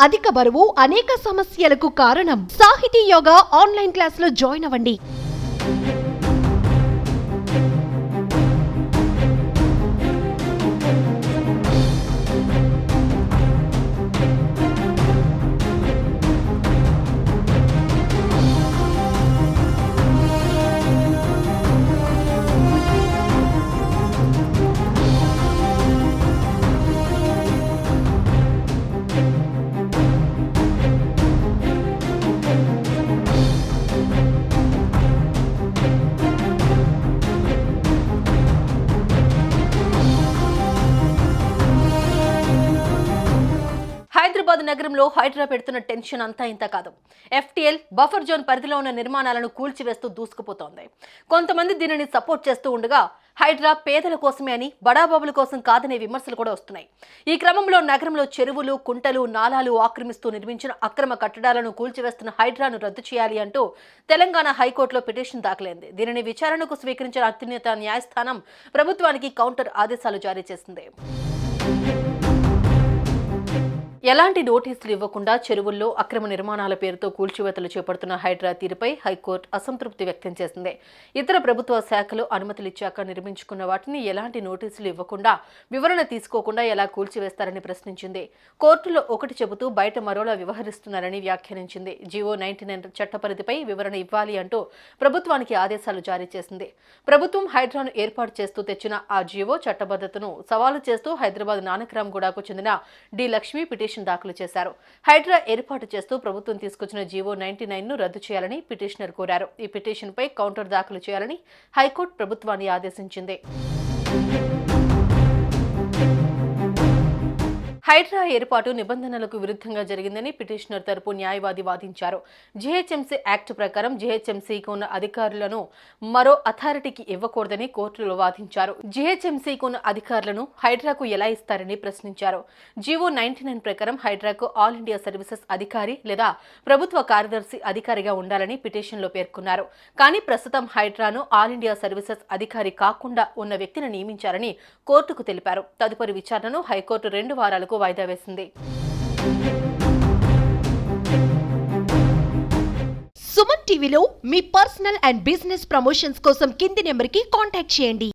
అధిక బరువు అనేక సమస్యలకు కారణం. సాహితీ యోగా ఆన్లైన్ క్లాసులో జాయిన్ అవ్వండి. హైదరాబాద్ నగరంలో హైడ్రా పెడుతున్న టెన్షన్ అంతా ఇంత కాదు. ఎఫ్టీఎల్ బఫర్ జోన్ పరిధిలో ఉన్న నిర్మాణాలను కూల్చివేస్తూ దూసుకుపోతోంది. కొంతమంది దీనిని సపోర్ట్ చేస్తూ ఉండగా హైడ్రా పేదల కోసమే అని, బడాబాబుల కోసం కాదనే విమర్శలు కూడా వస్తున్నాయి. ఈ క్రమంలో నగరంలో చెరువులు, కుంటలు, నాలాలు ఆక్రమిస్తూ నిర్మించిన అక్రమ కట్టడాలను కూల్చివేస్తున్న హైడ్రాను రద్దు చేయాలి అంటూ తెలంగాణ హైకోర్టులో పిటిషన్ దాఖలైంది. దీనిని విచారణకు స్వీకరించిన అత్యున్నత న్యాయస్థానం ప్రభుత్వానికి కౌంటర్ ఆదేశాలు జారీ చేసింది. ఎలాంటి నోటీసులు ఇవ్వకుండా చెరువుల్లో అక్రమ నిర్మాణాల పేరుతో కూల్చివేతలు చేపడుతున్న హైడ్రా తీరుపై హైకోర్టు అసంతృప్తి వ్యక్తం చేసింది. ఇతర ప్రభుత్వ శాఖలు అనుమతులిచ్చాక నిర్మించుకున్న వాటిని ఎలాంటి నోటీసులు ఇవ్వకుండా, వివరణ తీసుకోకుండా ఎలా కూల్చివేస్తారని ప్రశ్నించింది. కోర్టులో ఒకటి చెబుతూ బయట మరోలా వ్యవహరిస్తున్నారని వ్యాఖ్యానించింది. జీవో 99 చట్టపరిధిపై వివరణ ఇవ్వాలి అంటూ ప్రభుత్వానికి ఆదేశాలు జారీ చేసింది. ప్రభుత్వం హైడ్రాను ఏర్పాటు చేస్తూ తెచ్చిన ఆ జీవో చట్టబద్ధతను సవాలు చేస్తూ హైదరాబాద్ నానక్రామ్గూడకు చెందిన డి లక్ష్మి పిటిషన్ దాఖలు చేశారు. హైడ్రా ఏర్పాటు చేస్తూ ప్రభుత్వం తీసుకొచ్చిన జీవో 99ను రద్దు చేయాలని పిటిషనర్ కోరారు. ఈ పిటిషన్పై కౌంటర్ దాఖలు చేయాలని హైకోర్టు ప్రభుత్వాన్ని ఆదేశించింది. హైడ్రా ఏర్పాటు నిబంధనలకు విరుద్ధంగా జరిగిందని పిటిషనర్ తరపు న్యాయవాది వాదించారు. జీహెచ్ఎంసీ యాక్ట్ ప్రకారం జీహెచ్ఎంసీకి ఉన్న అధికారులను మరో అథారిటీకి ఇవ్వకూడదని కోర్టులో వాదించారు. జీహెచ్ఎంసీకి ఉన్న అధికారులను హైడ్రాకు ఎలా ఇస్తారని ప్రశ్నించారు. జీవో 99 ప్రకారం హైడ్రాకు ఆల్ ఇండియా సర్వీసెస్ అధికారి లేదా ప్రభుత్వ కార్యదర్శి అధికారిగా ఉండాలని పిటిషన్లో పేర్కొన్నారు. కానీ ప్రస్తుతం హైడ్రాను ఆల్ ఇండియా సర్వీసెస్ అధికారి కాకుండా ఉన్న వ్యక్తిని నియమించారని కోర్టుకు తెలిపారు. తదుపరి విచారణను హైకోర్టు 2 వారాలకు వాయిదా వేసింది. సుమన్ టీవీలో మీ పర్సనల్ అండ్ బిజినెస్ ప్రమోషన్స్ కోసం కింది నెంబర్కి కాంటాక్ట్ చేయండి.